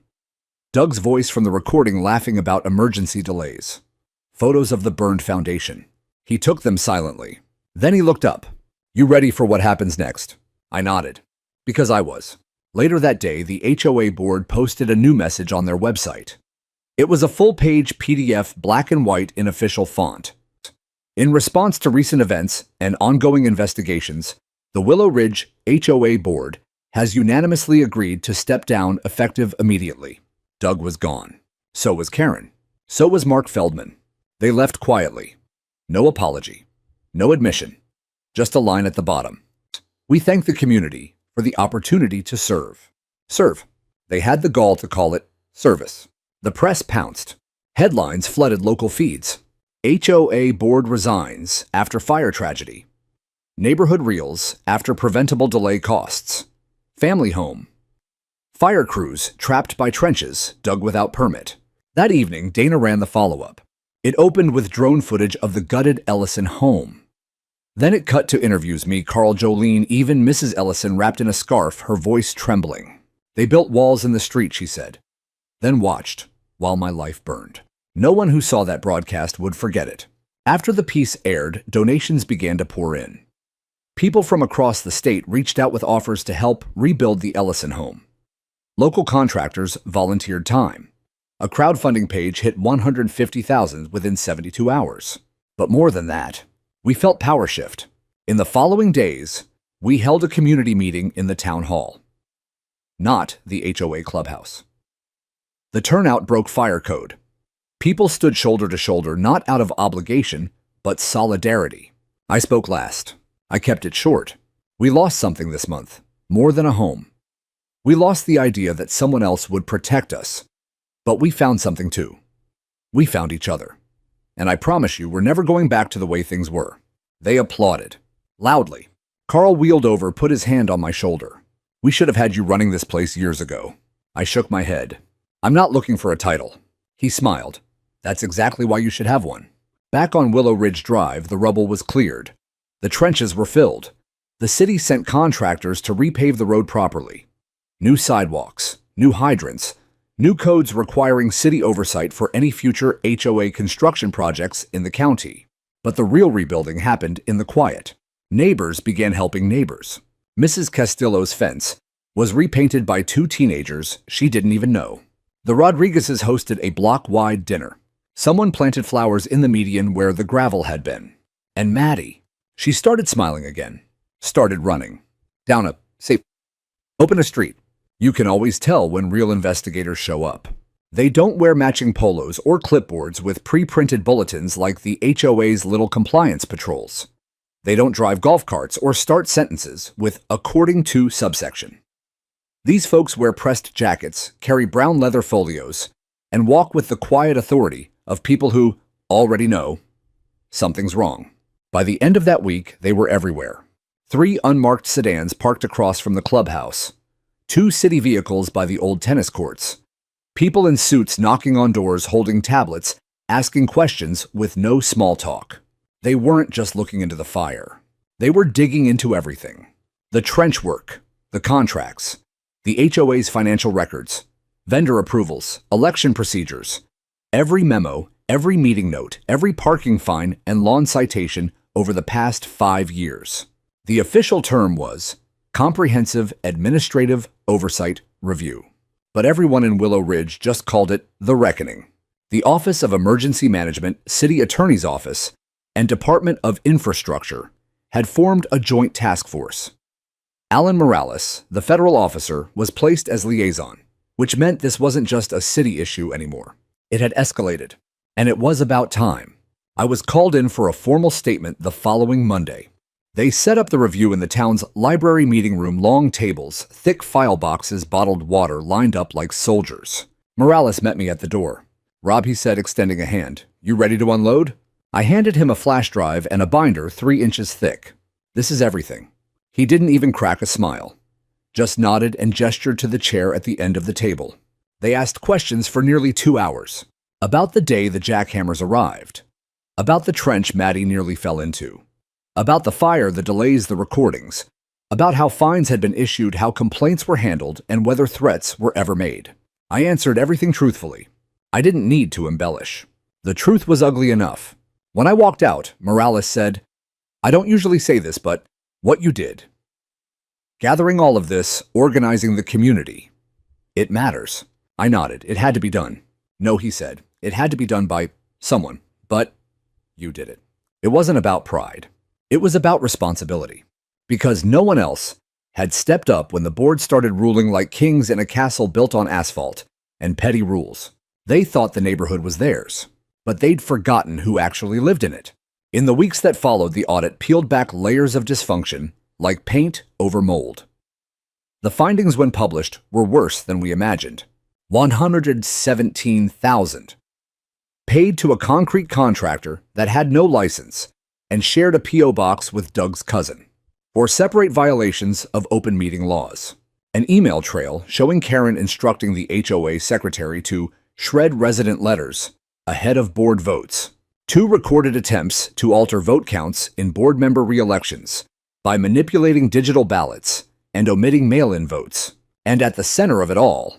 Doug's voice from the recording laughing about emergency delays. Photos of the burned foundation. He took them silently. Then he looked up. "You ready for what happens next?" I nodded. Because I was. Later that day, the HOA board posted a new message on their website. It was a full-page PDF, black and white in official font. In response to recent events and ongoing investigations, the Willow Ridge HOA board has unanimously agreed to step down effective immediately. Doug was gone. So was Karen. So was Mark Feldman. They left quietly. No apology. No admission. Just a line at the bottom. "We thank the community for the opportunity to serve." Serve. They had the gall to call it service. The press pounced. Headlines flooded local feeds. HOA board resigns after fire tragedy. Neighborhood reels after preventable delay costs. Family home. Fire crews trapped by trenches dug without permit. That evening, Dana ran the follow-up. It opened with drone footage of the gutted Ellison home. Then it cut to interviews, me, Carl, Jolene, even Mrs. Ellison wrapped in a scarf, her voice trembling. They built walls in the street, she said, then watched while my life burned. No one who saw that broadcast would forget it. After the piece aired, donations began to pour in. People from across the state reached out with offers to help rebuild the Ellison home. Local contractors volunteered time. A crowdfunding page hit $150,000 within 72 hours. But more than that, we felt power shift. In the following days, we held a community meeting in the town hall, not the HOA clubhouse. The turnout broke fire code. People stood shoulder to shoulder, not out of obligation, but solidarity. I spoke last. I kept it short. We lost something this month, more than a home. We lost the idea that someone else would protect us. But we found something too. We found each other. And I promise you, we're never going back to the way things were. They applauded. Loudly. Carl wheeled over, put his hand on my shoulder. We should have had you running this place years ago. I shook my head. I'm not looking for a title. He smiled. That's exactly why you should have one. Back on Willow Ridge Drive, the rubble was cleared. The trenches were filled. The city sent contractors to repave the road properly. New sidewalks, new hydrants, new codes requiring city oversight for any future HOA construction projects in the county. But the real rebuilding happened in the quiet. Neighbors began helping neighbors. Mrs. Castillo's fence was repainted by 2 teenagers she didn't even know. The Rodriguezes hosted a block-wide dinner. Someone planted flowers in the median where the gravel had been. And Maddie, she started smiling again, started running. Down a safe, open a street. You can always tell when real investigators show up. They don't wear matching polos or clipboards with pre-printed bulletins like the HOA's little compliance patrols. They don't drive golf carts or start sentences with "according to subsection." These folks wear pressed jackets, carry brown leather folios, and walk with the quiet authority of people who already know something's wrong. By the end of that week, they were everywhere. 3 unmarked sedans parked across from the clubhouse. 2 city vehicles by the old tennis courts. People in suits knocking on doors, holding tablets, asking questions with no small talk. They weren't just looking into the fire. They were digging into everything. The trench work, the contracts, the HOA's financial records, vendor approvals, election procedures. Every memo, every meeting note, every parking fine and lawn citation over the past 5 years. The official term was Comprehensive Administrative Oversight Review. But everyone in Willow Ridge just called it The Reckoning. The Office of Emergency Management, City Attorney's Office, and Department of Infrastructure had formed a joint task force. Alan Morales, the federal officer, was placed as liaison, which meant this wasn't just a city issue anymore. It had escalated, and it was about time. I was called in for a formal statement the following Monday. They set up the review in the town's library meeting room, long tables, thick file boxes, bottled water lined up like soldiers. Morales met me at the door. "Rob," he said, extending a hand, "you ready to unload?" I handed him a flash drive and a binder 3 inches thick. "This is everything." He didn't even crack a smile, just nodded and gestured to the chair at the end of the table. They asked questions for nearly 2 hours. About the day the jackhammers arrived. About the trench Maddie nearly fell into. About the fire, the delays, the recordings. About how fines had been issued, how complaints were handled, and whether threats were ever made. I answered everything truthfully. I didn't need to embellish. The truth was ugly enough. When I walked out, Morales said, "I don't usually say this, but what you did. Gathering all of this, organizing the community. It matters." I nodded. It had to be done. "No," he said. "It had to be done by someone, but you did it." It wasn't about pride. It was about responsibility. Because no one else had stepped up when the board started ruling like kings in a castle built on asphalt and petty rules. They thought the neighborhood was theirs, but they'd forgotten who actually lived in it. In the weeks that followed, the audit peeled back layers of dysfunction like paint over mold. The findings, when published, were worse than we imagined. $117,000 paid to a concrete contractor that had no license and shared a P.O. box with Doug's cousin, or separate violations of open meeting laws. An email trail showing Karen instructing the HOA secretary to shred resident letters ahead of board votes. 2 recorded attempts to alter vote counts in board member re-elections by manipulating digital ballots and omitting mail-in votes. And at the center of it all,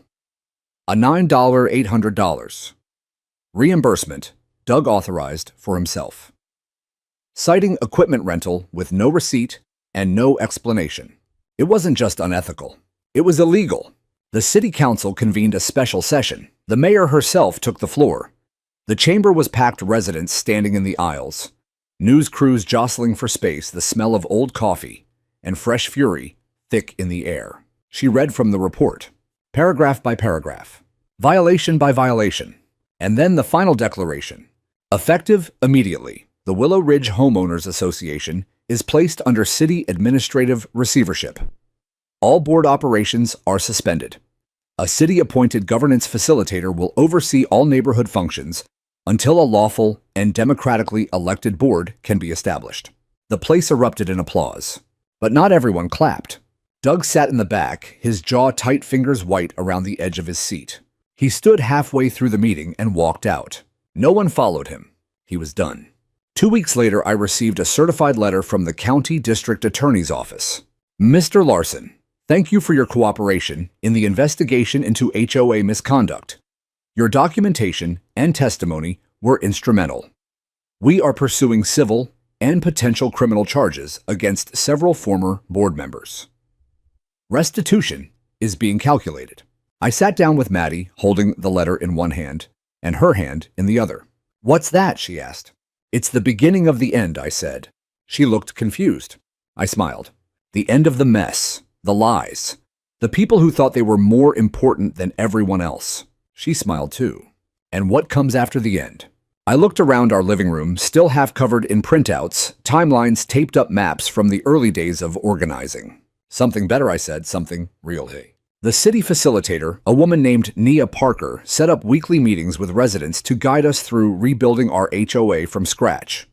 a $9,800 reimbursement Doug authorized for himself, citing equipment rental with no receipt and no explanation. It wasn't just unethical. It was illegal. The city council convened a special session. The mayor herself took the floor. The chamber was packed, residents standing in the aisles, news crews jostling for space, the smell of old coffee and fresh fury thick in the air. She read from the report, paragraph by paragraph, violation by violation, and then the final declaration. Effective immediately, the Willow Ridge Homeowners Association is placed under city administrative receivership. All board operations are suspended. A city-appointed governance facilitator will oversee all neighborhood functions until a lawful and democratically elected board can be established. The place erupted in applause, but not everyone clapped. Doug sat in the back, his jaw tight, fingers white around the edge of his seat. He stood halfway through the meeting and walked out. No one followed him. He was done. 2 weeks later, I received a certified letter from the County District Attorney's Office. Mr. Larson, thank you for your cooperation in the investigation into HOA misconduct. Your documentation and testimony were instrumental. We are pursuing civil and potential criminal charges against several former board members. Restitution is being calculated. I sat down with Maddie, holding the letter in one hand and her hand in the other. What's that? She asked. It's the beginning of the end, I said. She looked confused. I smiled. The end of the mess, the lies, the people who thought they were more important than everyone else. She smiled too. And what comes after the end? I looked around our living room, still half covered in printouts, timelines, taped up maps from the early days of organizing. Something better, I said, something real. The city facilitator, a woman named Nia Parker, set up weekly meetings with residents to guide us through rebuilding our HOA from scratch.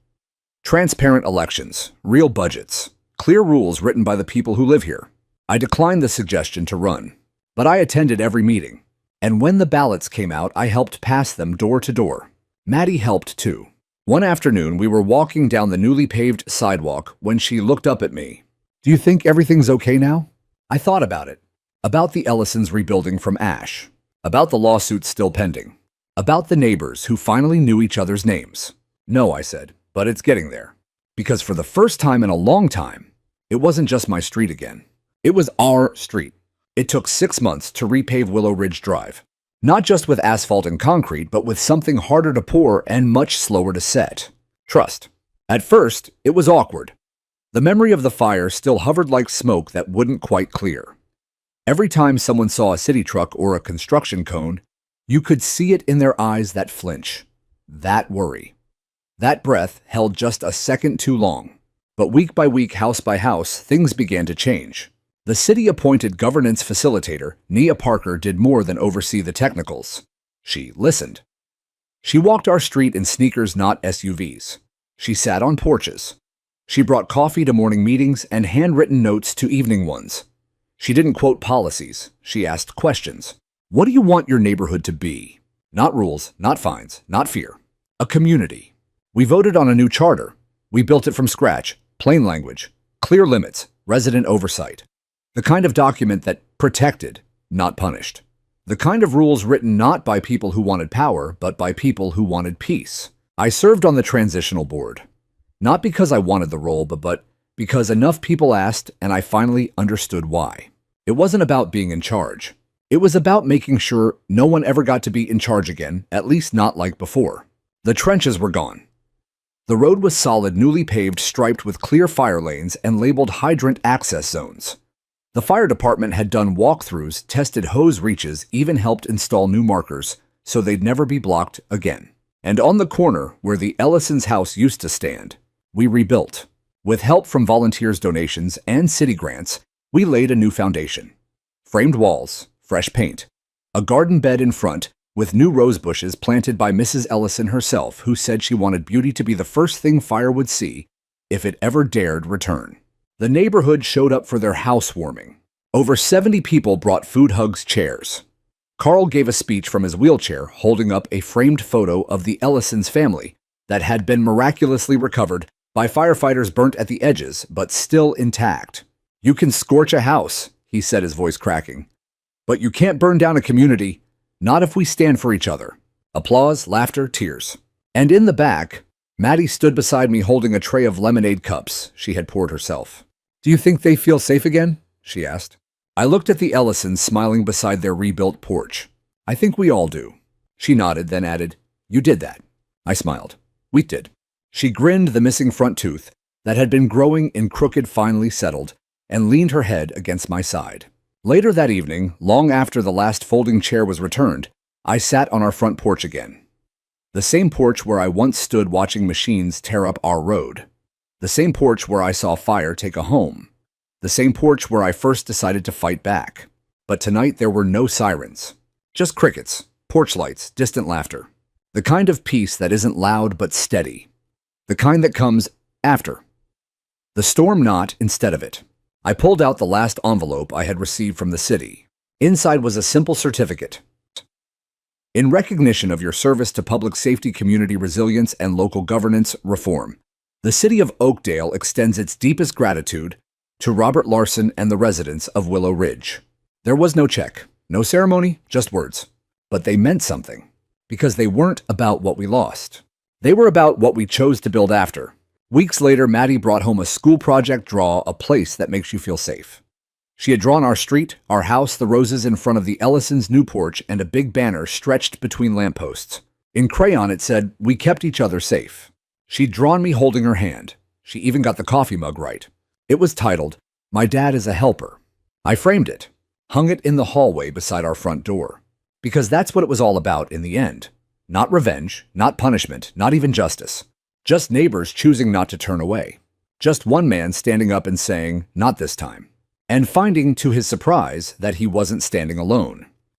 Transparent elections, real budgets, clear rules written by the people who live here. I declined the suggestion to run, but I attended every meeting. And when the ballots came out, I helped pass them door to door. Maddie helped too. One afternoon, we were walking down the newly paved sidewalk when she looked up at me. Do you think everything's okay now? I thought about it. About the Ellisons rebuilding from ash. About the lawsuits still pending. About the neighbors who finally knew each other's names. No, I said, but it's getting there. Because for the first time in a long time, it wasn't just my street again. It was our street. It took 6 months to repave Willow Ridge Drive. Not just with asphalt and concrete, but with something harder to pour and much slower to set. Trust. At first, it was awkward. The memory of the fire still hovered like smoke that wouldn't quite clear. Every time someone saw a city truck or a construction cone, you could see it in their eyes, that flinch, that worry. That breath held just a second too long. But week by week, house by house, things began to change. The city-appointed governance facilitator, Nia Parker, did more than oversee the technicals. She listened. She walked our street in sneakers, not SUVs. She sat on porches. She brought coffee to morning meetings and handwritten notes to evening ones. She didn't quote policies. She asked questions. What do you want your neighborhood to be? Not rules, not fines, not fear. A community. We voted on a new charter. We built it from scratch. Plain language, clear limits, resident oversight. The kind of document that protected, not punished. The kind of rules written not by people who wanted power, but by people who wanted peace. I served on the transitional board. Not because I wanted the role, but because enough people asked and I finally understood why. It wasn't about being in charge. It was about making sure no one ever got to be in charge again, at least not like before. The trenches were gone. The road was solid, newly paved, striped with clear fire lanes and labeled hydrant access zones. The fire department had done walkthroughs, tested hose reaches, even helped install new markers so they'd never be blocked again. And on the corner where the Ellisons' house used to stand, we rebuilt. With help from volunteers' donations and city grants, we laid a new foundation. Framed walls, fresh paint, a garden bed in front with new rose bushes planted by Mrs. Ellison herself, who said she wanted beauty to be the first thing fire would see if it ever dared return. The neighborhood showed up for their housewarming. Over 70 people brought food, hugs, chairs. Carl gave a speech from his wheelchair, holding up a framed photo of the Ellisons family, that had been miraculously recovered by firefighters burnt at the edges, but still intact. "You can scorch a house," he said, his voice cracking. "But you can't burn down a community, not if we stand for each other." Applause, laughter, tears. And in the back, Maddie stood beside me holding a tray of lemonade cups she had poured herself. "Do you think they feel safe again?" she asked. I looked at the Ellisons smiling beside their rebuilt porch. "I think we all do." She nodded, then added, "You did that." I smiled. "We did." She grinned, the missing front tooth that had been growing in crooked finally settled, and leaned her head against my side. Later that evening, long after the last folding chair was returned, I sat on our front porch again. The same porch where I once stood watching machines tear up our road. The same porch where I saw fire take a home. The same porch where I first decided to fight back. But tonight there were no sirens. Just crickets, porch lights, distant laughter. The kind of peace that isn't loud but steady. The kind that comes after. The storm not instead of it. I pulled out the last envelope I had received from the city. Inside was a simple certificate. "In recognition of your service to public safety, community resilience, and local governance reform, the City of Oakdale extends its deepest gratitude to Robert Larson and the residents of Willow Ridge." There was no check, no ceremony, just words. But they meant something, because they weren't about what we lost. They were about what we chose to build after. Weeks later, Maddie brought home a school project draw, a place that makes you feel safe. She had drawn our street, our house, the roses in front of the Ellisons' new porch, and a big banner stretched between lampposts. In crayon, it said, "We kept each other safe." She'd drawn me holding her hand. She even got the coffee mug right. It was titled, "My Dad is a Helper." I framed it, hung it in the hallway beside our front door. Because that's what it was all about in the end. Not revenge, not punishment, not even justice. Just neighbors choosing not to turn away. Just one man standing up and saying, "Not this time." And finding, to his surprise, that he wasn't standing alone.